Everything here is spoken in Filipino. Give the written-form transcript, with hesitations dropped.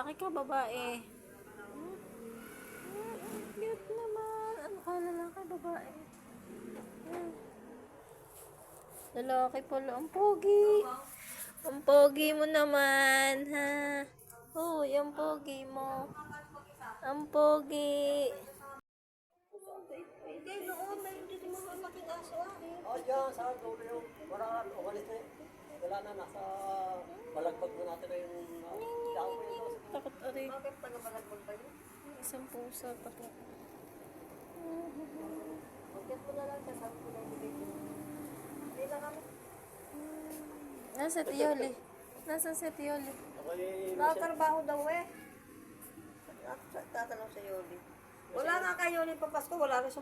Lalaki ka, babae? Hmm? Cute naman. Ano ka, lalaki, babae? Hmm. Lalaki pala. Ang pogi. Ang pogi mo naman, ha? Oh, yung pogi mo. Ang pogi. Hindi, noon, may hindi mo malaking aso, ah. Oh, dyan, sa dulo yung wala na, umalis na wala na, nasa balagbag na natin na yung dako ko yun. Takot aray. Bakit taga-balagbag ba yun? Isang pusa, takot. Bakit mo na lang, kasama ko na yung bibig. Hindi na kami. Nasa Tiyoli. Nasa si Tiyoli. Okay, Nakatrabaho daw eh. Tatanong sa Yoli. Wala nga kay Yoli papasko, wala na siya